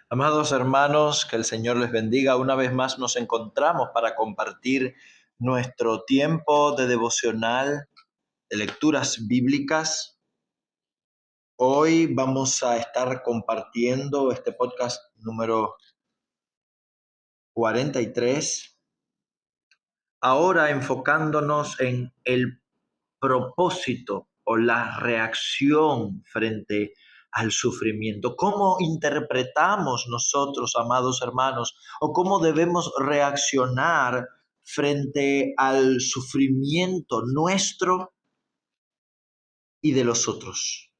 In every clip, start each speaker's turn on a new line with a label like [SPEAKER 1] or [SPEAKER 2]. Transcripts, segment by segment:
[SPEAKER 1] Amados hermanos, que el Señor les bendiga. Una vez más nos encontramos para compartir nuestro tiempo de devocional, de lecturas bíblicas. Hoy vamos a estar compartiendo este podcast número 43, ahora enfocándonos en el propósito o la reacción frente al sufrimiento. ¿Cómo interpretamos nosotros, amados hermanos, o cómo debemos reaccionar frente al sufrimiento nuestro y de los otros?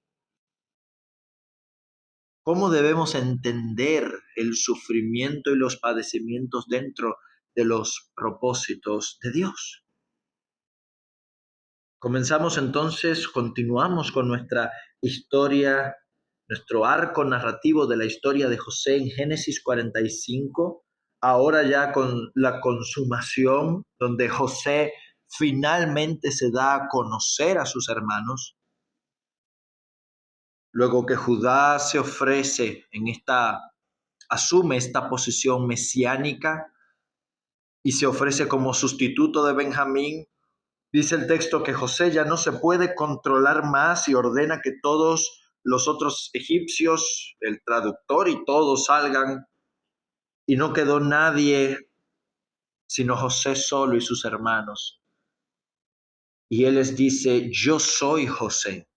[SPEAKER 1] ¿Cómo debemos entender el sufrimiento y los padecimientos dentro de los propósitos de Dios? Continuamos con nuestra historia, nuestro arco narrativo de la historia de José en Génesis 45, ahora ya con la consumación, donde José finalmente se da a conocer a sus hermanos, luego que Judá se ofrece asume esta posición mesiánica y se ofrece como sustituto de Benjamín. Dice el texto que José ya no se puede controlar más y ordena que todos los otros egipcios, el traductor y todos salgan, y no quedó nadie sino José solo y sus hermanos. Y él les dice: yo soy José,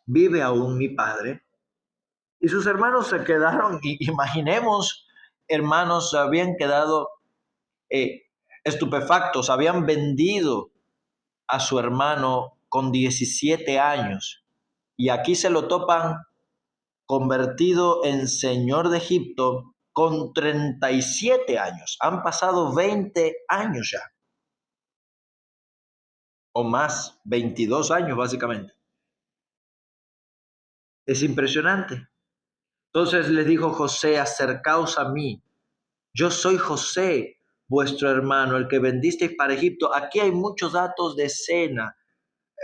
[SPEAKER 1] ¿vive aún mi padre? Y sus hermanos se quedaron, y imaginemos, hermanos, habían quedado estupefactos, habían vendido a su hermano con 17 años. Y aquí se lo topan convertido en señor de Egipto con 37 años. Han pasado 20 años ya, o más, 22 años básicamente. Es impresionante. Entonces les dijo José: acercaos a mí. Yo soy José, vuestro hermano, el que vendisteis para Egipto. Aquí hay muchos datos de escena,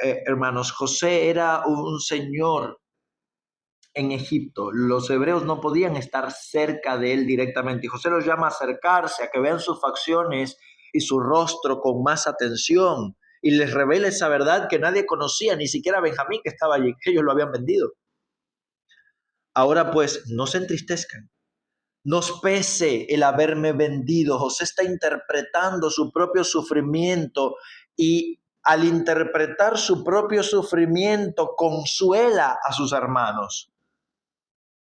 [SPEAKER 1] hermanos. José era un señor en Egipto. Los hebreos no podían estar cerca de él directamente. Y José los llama a acercarse, a que vean sus facciones y su rostro con más atención. Y les revela esa verdad que nadie conocía, ni siquiera Benjamín, que estaba allí, que ellos lo habían vendido. Ahora pues, no se entristezcan. Nos pese el haberme vendido. José está interpretando su propio sufrimiento, y al interpretar su propio sufrimiento consuela a sus hermanos.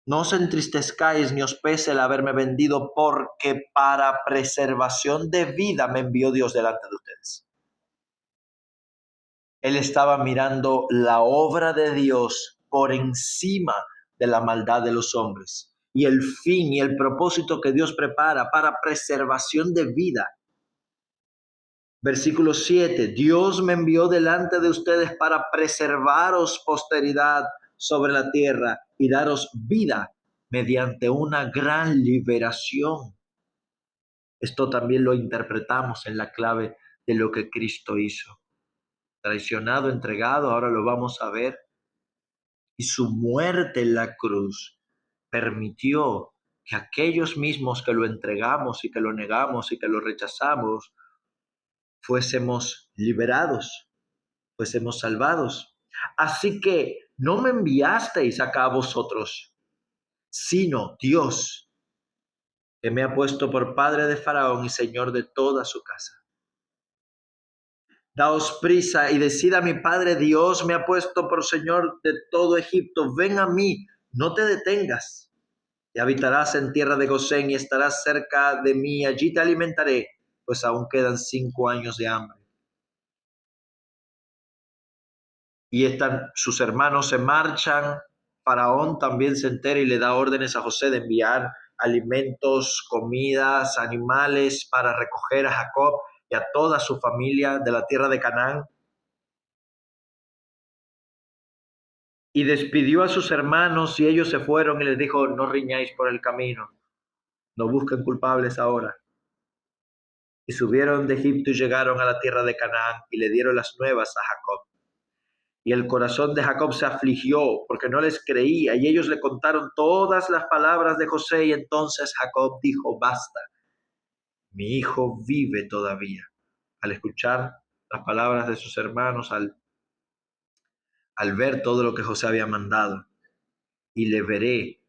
[SPEAKER 1] No os entristezcáis ni os pese el haberme vendido, porque para preservación de vida me envió Dios delante de ustedes. Él estaba mirando la obra de Dios por encima de la maldad de los hombres, y el fin y el propósito que Dios prepara para preservación de vida. Versículo 7: Dios me envió delante de ustedes para preservaros posteridad sobre la tierra y daros vida mediante una gran liberación. Esto también lo interpretamos en la clave de lo que Cristo hizo. Traicionado, entregado, ahora lo vamos a ver. Y su muerte en la cruz permitió que aquellos mismos que lo entregamos y que lo negamos y que lo rechazamos, fuésemos liberados, fuésemos salvados. Así que no me enviasteis acá a vosotros, sino Dios, que me ha puesto por padre de Faraón y señor de toda su casa. Daos prisa y decid a mi padre: Dios me ha puesto por señor de todo Egipto. Ven a mí, no te detengas. Y habitarás en tierra de Gosén y estarás cerca de mí. Allí te alimentaré, pues aún quedan 5 años de hambre. Y sus hermanos se marchan. Faraón también se entera y le da órdenes a José de enviar alimentos, comidas, animales para recoger a Jacob y a toda su familia de la tierra de Canaán. Y despidió a sus hermanos y ellos se fueron, y les dijo: no riñáis por el camino, no busquen culpables ahora. Y subieron de Egipto y llegaron a la tierra de Canaán y le dieron las nuevas a Jacob. Y el corazón de Jacob se afligió porque no les creía, y ellos le contaron todas las palabras de José, y entonces Jacob dijo: basta, mi hijo vive todavía. Al escuchar las palabras de sus hermanos, al ver todo lo que José había mandado, y le veré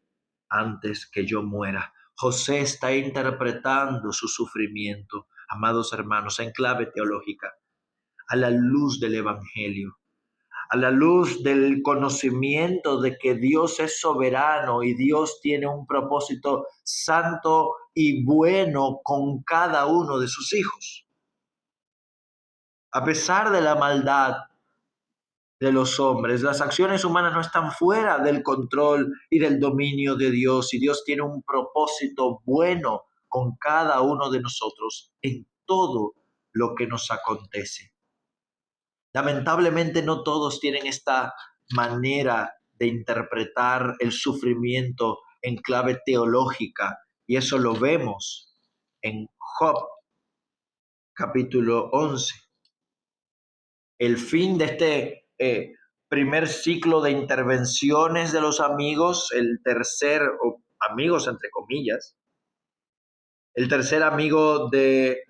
[SPEAKER 1] antes que yo muera. José está interpretando su sufrimiento, amados hermanos, en clave teológica, a la luz del Evangelio, a la luz del conocimiento de que Dios es soberano y Dios tiene un propósito santo y bueno con cada uno de sus hijos. A pesar de la maldad de los hombres, las acciones humanas no están fuera del control y del dominio de Dios, y Dios tiene un propósito bueno con cada uno de nosotros en todo lo que nos acontece. Lamentablemente no todos tienen esta manera de interpretar el sufrimiento en clave teológica, y eso lo vemos en Job capítulo 11. El fin de este primer ciclo de intervenciones de los amigos, el tercer, o amigos entre comillas, el tercer amigo de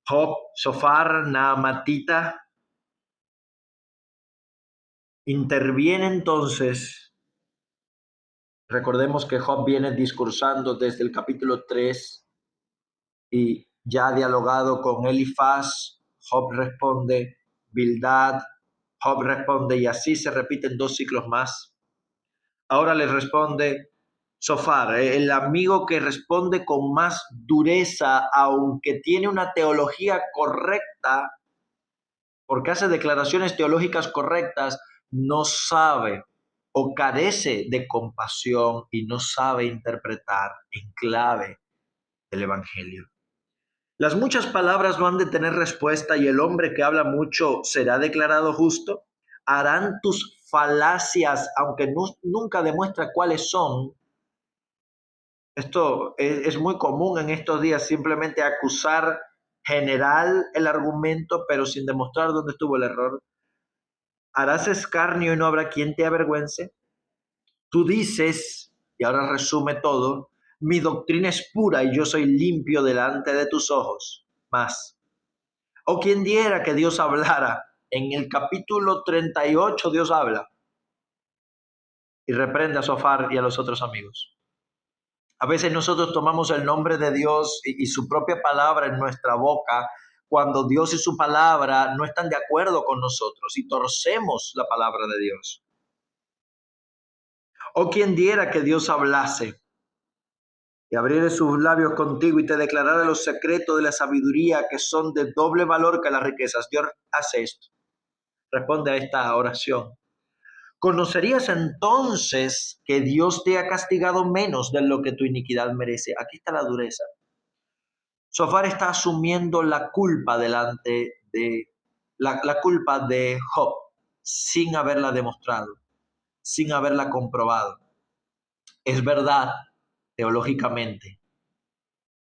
[SPEAKER 1] Job, Sofar, Naamatita, interviene entonces. Recordemos que Job viene discursando desde el capítulo 3 y ya ha dialogado con Elifaz. Job responde, Bildad, Job responde, y así se repiten 2 ciclos más. Ahora le responde Sofar, el amigo que responde con más dureza, aunque tiene una teología correcta, porque hace declaraciones teológicas correctas, no sabe o carece de compasión y no sabe interpretar en clave del Evangelio. Las muchas palabras no han de tener respuesta, y el hombre que habla mucho será declarado justo. Harán tus falacias, aunque nunca demuestra cuáles son. Esto es muy común en estos días, simplemente acusar general el argumento, pero sin demostrar dónde estuvo el error. Harás escarnio y no habrá quien te avergüence. Tú dices, y ahora resume todo, mi doctrina es pura y yo soy limpio delante de tus ojos. Más. O quien diera que Dios hablara. En el capítulo 38 Dios habla y reprende a Sofar y a los otros amigos. A veces nosotros tomamos el nombre de Dios y su propia palabra en nuestra boca cuando Dios y su palabra no están de acuerdo con nosotros, y torcemos la palabra de Dios. O quien diera que Dios hablase y abriere sus labios contigo y te declarara los secretos de la sabiduría, que son de doble valor que las riquezas. Dios hace esto. Responde a esta oración. ¿Conocerías entonces que Dios te ha castigado menos de lo que tu iniquidad merece? Aquí está la dureza. Sofar está asumiendo la culpa delante de la culpa de Job sin haberla demostrado, sin haberla comprobado. Es verdad, teológicamente,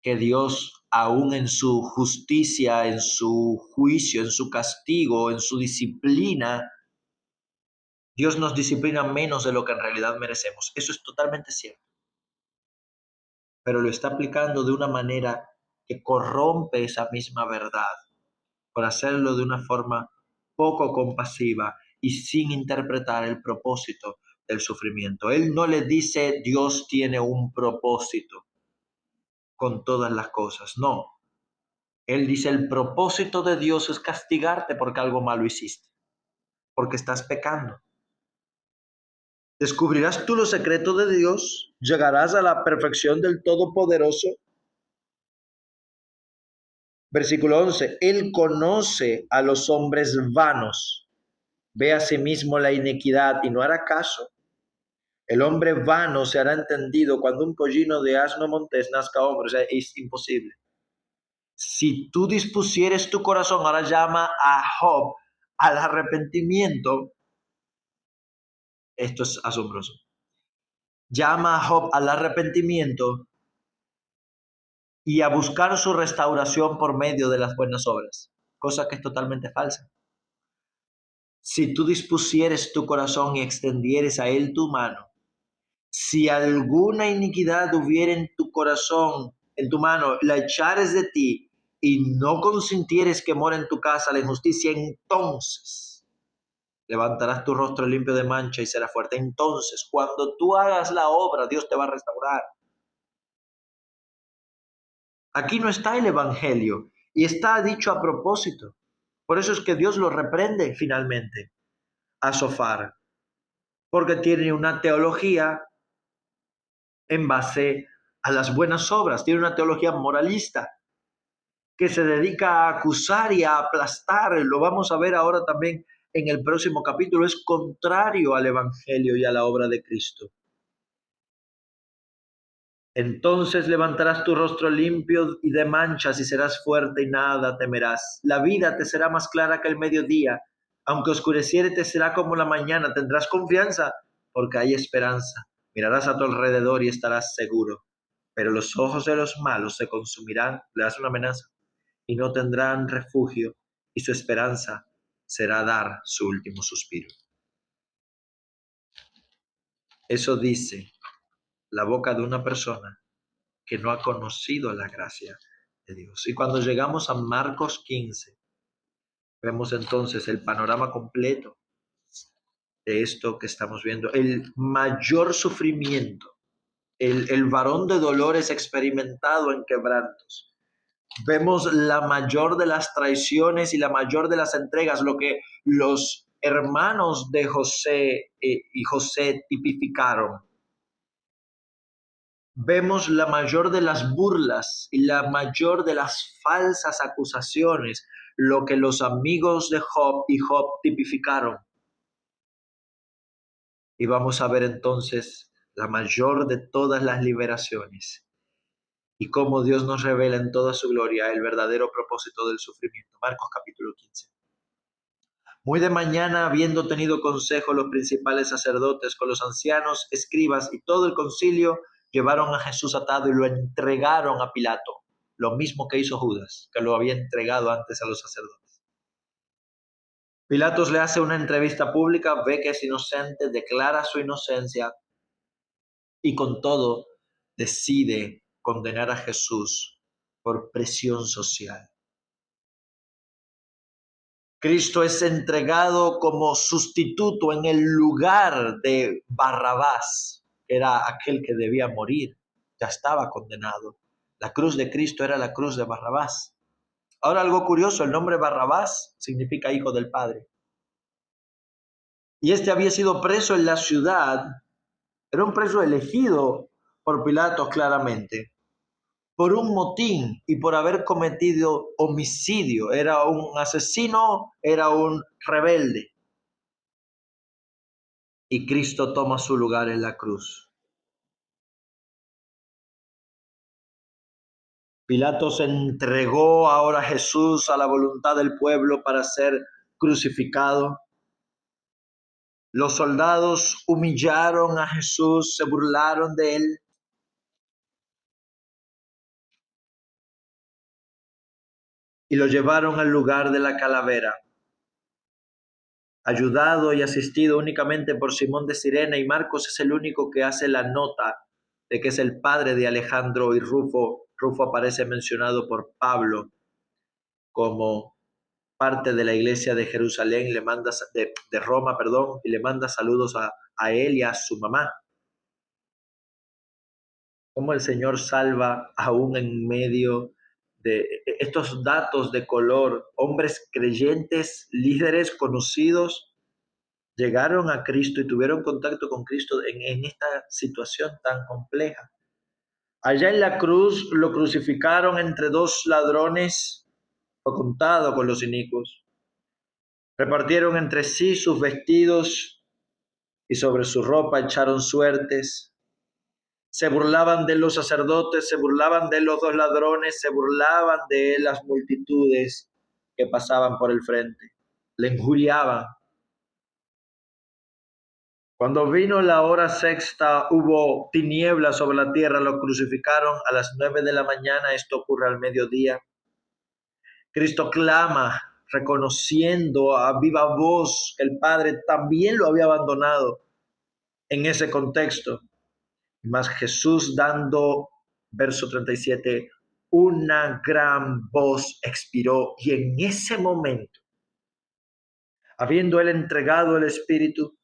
[SPEAKER 1] que Dios, aún en su justicia, en su juicio, en su castigo, en su disciplina, Dios nos disciplina menos de lo que en realidad merecemos. Eso es totalmente cierto. Pero lo está aplicando de una manera que corrompe esa misma verdad, por hacerlo de una forma poco compasiva y sin interpretar el propósito del sufrimiento. Él no le dice Dios tiene un propósito con todas las cosas, no. Él dice el propósito de Dios es castigarte porque algo malo hiciste, porque estás pecando. Descubrirás tú los secretos de Dios, llegarás a la perfección del Todopoderoso. Versículo 11, Él conoce a los hombres vanos, ve a sí mismo la iniquidad y no hará caso. El hombre vano se hará entendido cuando un pollino de asno montés nazca hombre. O sea, es imposible. Si tú dispusieres tu corazón, ahora llama a Job al arrepentimiento. Esto es asombroso. Llama a Job al arrepentimiento y a buscar su restauración por medio de las buenas obras, cosa que es totalmente falsa. si tú dispusieres tu corazón y extendieres a él tu mano, si alguna iniquidad hubiera en tu corazón, en tu mano, la echares de ti y no consintieres que mora en tu casa la injusticia, entonces levantarás tu rostro limpio de mancha y serás fuerte. Entonces, cuando tú hagas la obra, Dios te va a restaurar. Aquí no está el evangelio y está dicho a propósito. Por eso es que Dios lo reprende finalmente a Sofar, porque tiene una teología en base a las buenas obras, tiene una teología moralista que se dedica a acusar y a aplastar. Lo vamos a ver ahora también en el próximo capítulo. Es contrario al evangelio y a la obra de Cristo. Entonces levantarás tu rostro limpio y de manchas y serás fuerte y nada temerás. La vida te será más clara que el mediodía. Aunque oscureciere te será como la mañana. Tendrás confianza porque hay esperanza. Mirarás a tu alrededor y estarás seguro. Pero los ojos de los malos se consumirán, le das una amenaza, y no tendrán refugio, y su esperanza será dar su último suspiro. Eso dice la boca de una persona que no ha conocido la gracia de Dios. Y cuando llegamos a Marcos 15, vemos entonces el panorama completo de esto que estamos viendo. El mayor sufrimiento, el varón de dolores experimentado en quebrantos. Vemos la mayor de las traiciones y la mayor de las entregas, lo que los hermanos de José y José tipificaron. Vemos la mayor de las burlas y la mayor de las falsas acusaciones, lo que los amigos de Job y Job tipificaron. Y vamos a ver entonces la mayor de todas las liberaciones y cómo Dios nos revela en toda su gloria el verdadero propósito del sufrimiento. Marcos capítulo 15. Muy de mañana, habiendo tenido consejo los principales sacerdotes con los ancianos, escribas y todo el concilio, llevaron a Jesús atado y lo entregaron a Pilato, lo mismo que hizo Judas, que lo había entregado antes a los sacerdotes. Pilatos le hace una entrevista pública, ve que es inocente, declara su inocencia y con todo decide condenar a Jesús por presión social. Cristo es entregado como sustituto en el lugar de Barrabás, que era aquel que debía morir, ya estaba condenado. La cruz de Cristo era la cruz de Barrabás. Ahora algo curioso, el nombre Barrabás significa hijo del Padre. Y este había sido preso en la ciudad, era un preso elegido por Pilatos claramente, por un motín y por haber cometido homicidio. Era un asesino, era un rebelde. Y Cristo toma su lugar en la cruz. Pilatos entregó ahora a Jesús a la voluntad del pueblo para ser crucificado. Los soldados humillaron a Jesús, se burlaron de él. Y lo llevaron al lugar de la calavera, ayudado y asistido únicamente por Simón de Cirene, y Marcos es el único que hace la nota de que es el padre de Alejandro y Rufo. Rufo aparece mencionado por Pablo como parte de la iglesia de Jerusalén, le manda de Roma, perdón, y le manda saludos a él y a su mamá. Cómo el Señor salva aún en medio de estos datos de color. Hombres creyentes, líderes conocidos, llegaron a Cristo y tuvieron contacto con Cristo en esta situación tan compleja. Allá en la cruz lo crucificaron entre dos ladrones, fue contado con los inicuos. Repartieron entre sí sus vestidos y sobre su ropa echaron suertes. Se burlaban de los sacerdotes, se burlaban de los dos ladrones, se burlaban de las multitudes que pasaban por el frente. Le injuriaban. Cuando vino la hora sexta, hubo tinieblas sobre la tierra, lo crucificaron a las 9 de la mañana, esto ocurre al mediodía. Cristo clama reconociendo a viva voz que el Padre también lo había abandonado en ese contexto. Mas Jesús dando, verso 37, una gran voz expiró, y en ese momento, habiendo él entregado el Espíritu,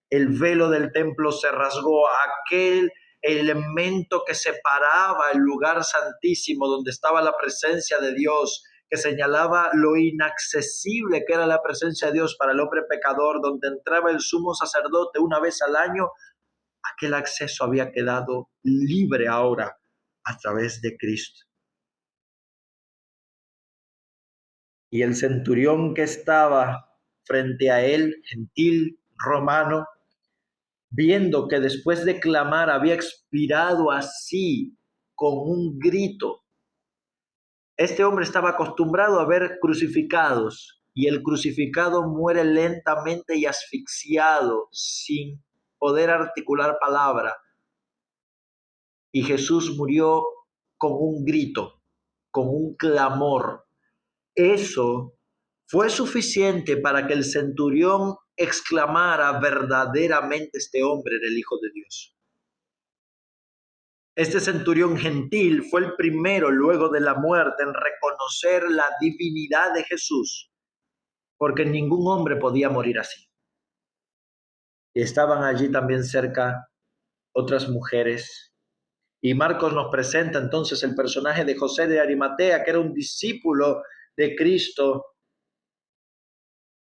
[SPEAKER 1] el velo del templo se rasgó, aquel elemento que separaba el lugar santísimo donde estaba la presencia de Dios, que señalaba lo inaccesible que era la presencia de Dios para el hombre pecador, donde entraba el sumo sacerdote una vez al año. Aquel acceso había quedado libre ahora a través de Cristo. Y el centurión que estaba frente a él, gentil, romano, viendo que después de clamar había expirado así, con un grito. Este hombre estaba acostumbrado a ver crucificados, y el crucificado muere lentamente y asfixiado, sin poder articular palabra. Y Jesús murió con un grito, con un clamor. Eso fue suficiente para que el centurión exclamara: verdaderamente este hombre era el Hijo de Dios. Este centurión gentil fue el primero luego de la muerte en reconocer la divinidad de Jesús, porque ningún hombre podía morir así. Y estaban allí también cerca otras mujeres. Y Marcos nos presenta entonces el personaje de José de Arimatea, que era un discípulo de Cristo,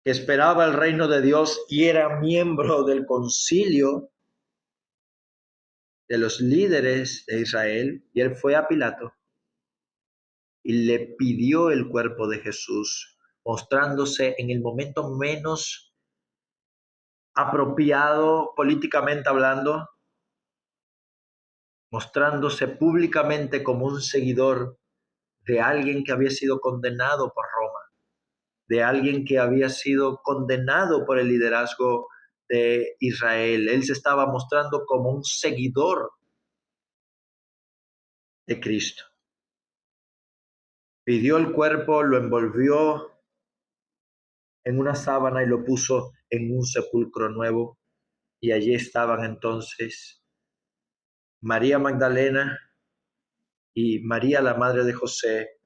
[SPEAKER 1] que esperaba el reino de Dios y era miembro del concilio de los líderes de Israel. Y él fue a Pilato y le pidió el cuerpo de Jesús, mostrándose en el momento menos apropiado políticamente hablando, mostrándose públicamente como un seguidor de alguien que había sido condenado por Roma, de alguien que había sido condenado por el liderazgo de Israel. Él se estaba mostrando como un seguidor de Cristo. Pidió el cuerpo, lo envolvió en una sábana y lo puso en un sepulcro nuevo. Y allí estaban entonces María Magdalena y María, la madre de José,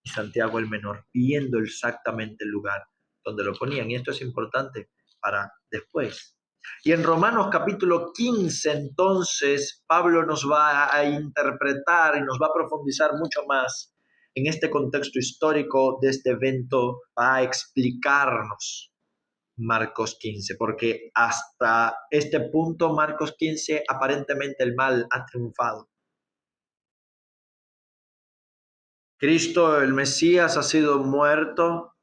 [SPEAKER 1] y Santiago el menor, viendo exactamente el lugar donde lo ponían. Y esto es importante para después. Y en Romanos capítulo 15, entonces, Pablo nos va a interpretar y nos va a profundizar mucho más en este contexto histórico de este evento, va a explicarnos Marcos 15, porque hasta este punto, Marcos 15, aparentemente el mal ha triunfado. Cristo, el Mesías, ha sido muerto.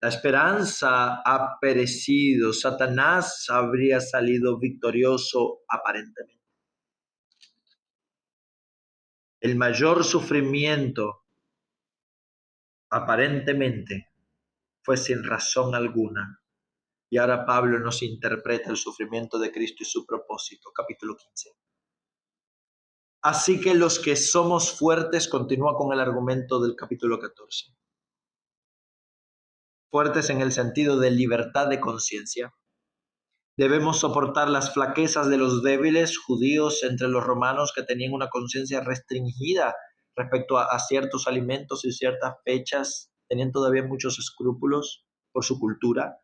[SPEAKER 1] La esperanza ha perecido. Satanás habría salido victorioso aparentemente. El mayor sufrimiento aparentemente fue sin razón alguna. Y ahora Pablo nos interpreta el sufrimiento de Cristo y su propósito. Capítulo 15. Así que los que somos fuertes, continúa con el argumento del capítulo 14. Fuertes en el sentido de libertad de conciencia. Debemos soportar las flaquezas de los débiles judíos entre los romanos que tenían una conciencia restringida respecto a ciertos alimentos y ciertas fechas, tenían todavía muchos escrúpulos por su cultura,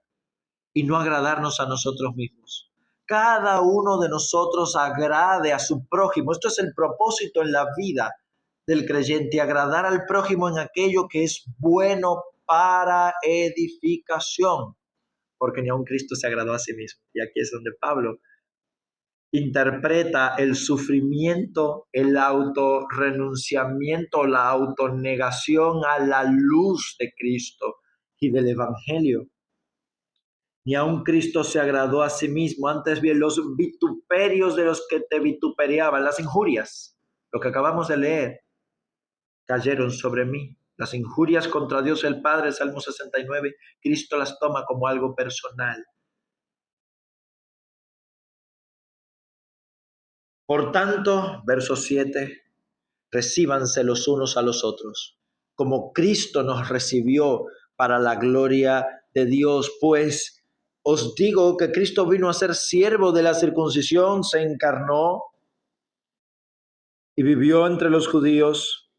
[SPEAKER 1] y no agradarnos a nosotros mismos. Cada uno de nosotros agrade a su prójimo. Esto es el propósito en la vida del creyente, agradar al prójimo en aquello que es bueno para edificación, porque ni aun Cristo se agradó a sí mismo. Y aquí es donde Pablo interpreta el sufrimiento, el autorrenunciamiento, la autonegación a la luz de Cristo y del Evangelio. Ni aun Cristo se agradó a sí mismo, antes bien los vituperios de los que te vituperiaban, las injurias, lo que acabamos de leer, cayeron sobre mí. Las injurias contra Dios el Padre, Salmo 69, Cristo las toma como algo personal. Por tanto, verso 7, recíbanse los unos a los otros, como Cristo nos recibió para la gloria de Dios. Pues os digo que Cristo vino a ser siervo de la circuncisión, se encarnó y vivió entre los judíos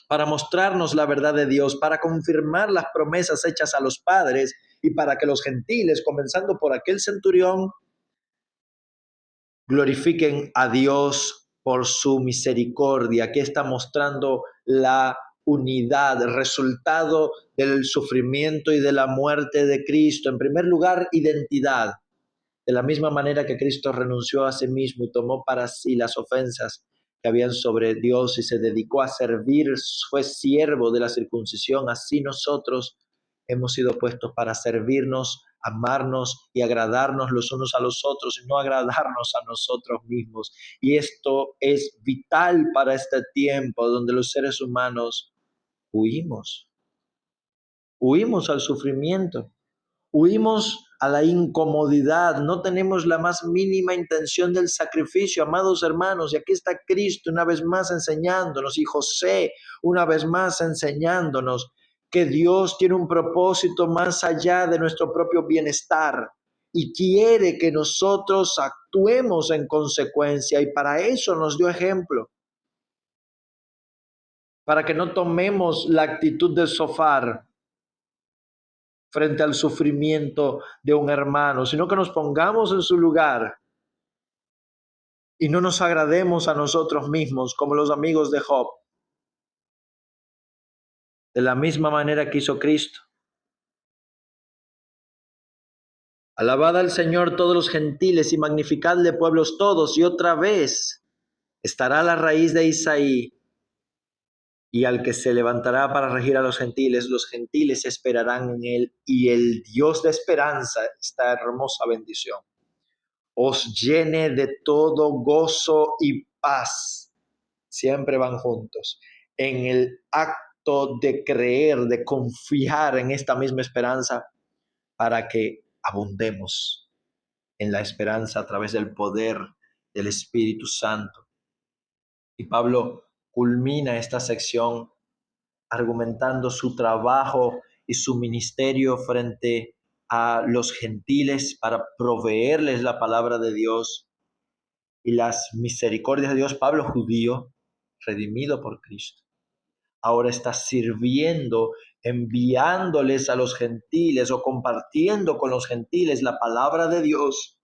[SPEAKER 1] para mostrarnos la verdad de Dios, para confirmar las promesas hechas a los padres y para que los gentiles, comenzando por aquel centurión, glorifiquen a Dios por su misericordia. Aquí está mostrando la unidad, el resultado del sufrimiento y de la muerte de Cristo. En primer lugar, identidad. De la misma manera que Cristo renunció a sí mismo y tomó para sí las ofensas que habían sobre Dios y se dedicó a servir, fue siervo de la circuncisión, así nosotros hemos sido puestos para servirnos, amarnos y agradarnos los unos a los otros y no agradarnos a nosotros mismos. Y esto es vital para este tiempo donde los seres humanos huimos, huimos al sufrimiento. Huimos a la incomodidad, no tenemos la más mínima intención del sacrificio, amados hermanos, y aquí está Cristo una vez más enseñándonos, y José una vez más enseñándonos que Dios tiene un propósito más allá de nuestro propio bienestar y quiere que nosotros actuemos en consecuencia, y para eso nos dio ejemplo, para que no tomemos la actitud de Sofar frente al sufrimiento de un hermano, sino que nos pongamos en su lugar y no nos agrademos a nosotros mismos como los amigos de Job, de la misma manera que hizo Cristo. Alabad al Señor todos los gentiles y magnificadle pueblos todos, y otra vez estará la raíz de Isaí, y al que se levantará para regir a los gentiles esperarán en él, y el Dios de esperanza, esta hermosa bendición, os llene de todo gozo y paz. Siempre van juntos. En el acto de creer, de confiar en esta misma esperanza, para que abundemos en la esperanza a través del poder del Espíritu Santo. Y Pablo culmina esta sección argumentando su trabajo y su ministerio frente a los gentiles para proveerles la palabra de Dios y las misericordias de Dios. Pablo, judío, redimido por Cristo, ahora está sirviendo, enviándoles a los gentiles o compartiendo con los gentiles la palabra de Dios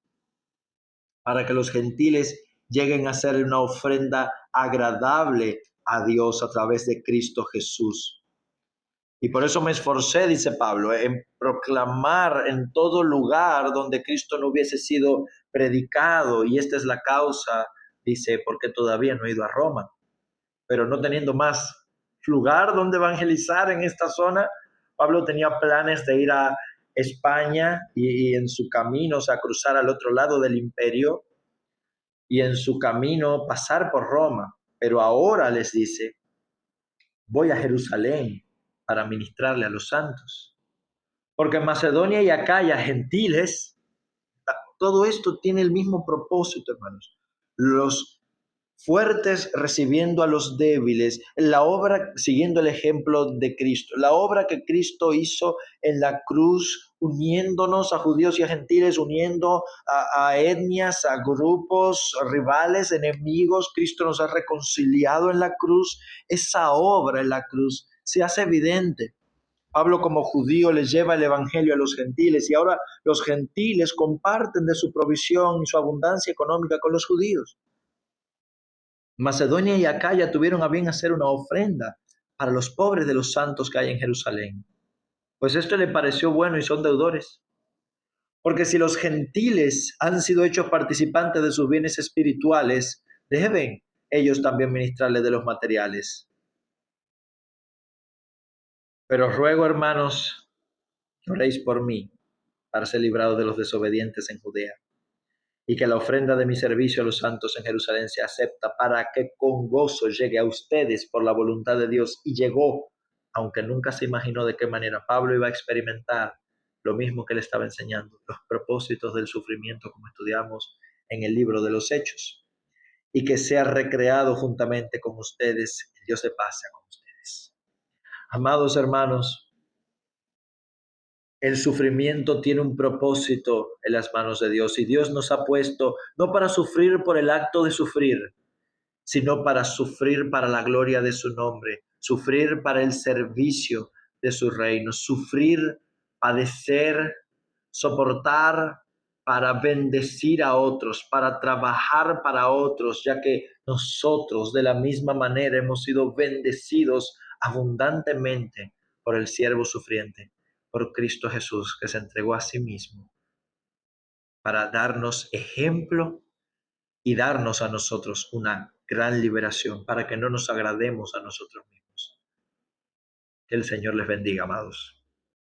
[SPEAKER 1] para que los gentiles lleguen a ser una ofrenda agradable a Dios a través de Cristo Jesús. Y por eso me esforcé, dice Pablo, en proclamar en todo lugar donde Cristo no hubiese sido predicado. Y esta es la causa, dice, porque todavía no he ido a Roma. Pero no teniendo más lugar donde evangelizar en esta zona, Pablo tenía planes de ir a España y en su camino, o sea, cruzar al otro lado del imperio y en su camino pasar por Roma. Pero ahora les dice, voy a Jerusalén para ministrarle a los santos. Porque en Macedonia y Acaya, gentiles, todo esto tiene el mismo propósito, hermanos. Los fuertes recibiendo a los débiles, la obra siguiendo el ejemplo de Cristo, la obra que Cristo hizo en la cruz, uniéndonos a judíos y a gentiles, uniendo a etnias, a grupos rivales, enemigos. Cristo nos ha reconciliado en la cruz. Esa obra en la cruz se hace evidente. Pablo como judío les lleva el evangelio a los gentiles y ahora los gentiles comparten de su provisión y su abundancia económica con los judíos. Macedonia y Acaya tuvieron a bien hacer una ofrenda para los pobres de los santos que hay en Jerusalén. Pues esto le pareció bueno y son deudores. Porque si los gentiles han sido hechos participantes de sus bienes espirituales, deben ellos también ministrarles de los materiales. Pero os ruego, hermanos, que oréis por mí para ser librado de los desobedientes en Judea, y que la ofrenda de mi servicio a los santos en Jerusalén se acepta, para que con gozo llegue a ustedes por la voluntad de Dios. Y llegó, aunque nunca se imaginó de qué manera. Pablo iba a experimentar lo mismo que él estaba enseñando, los propósitos del sufrimiento, como estudiamos en el libro de los Hechos, y que sea recreado juntamente con ustedes. El Dios de paz sea con ustedes. Amados hermanos, El sufrimiento tiene un propósito en las manos de Dios y Dios nos ha puesto no para sufrir por el acto de sufrir, sino para sufrir para la gloria de su nombre, sufrir para el servicio de su reino, sufrir, padecer, soportar para bendecir a otros, para trabajar para otros, ya que nosotros de la misma manera hemos sido bendecidos abundantemente por el siervo sufriente, por Cristo Jesús, que se entregó a sí mismo para darnos ejemplo y darnos a nosotros una gran liberación para que no nos agrademos a nosotros mismos. Que el Señor les bendiga, amados.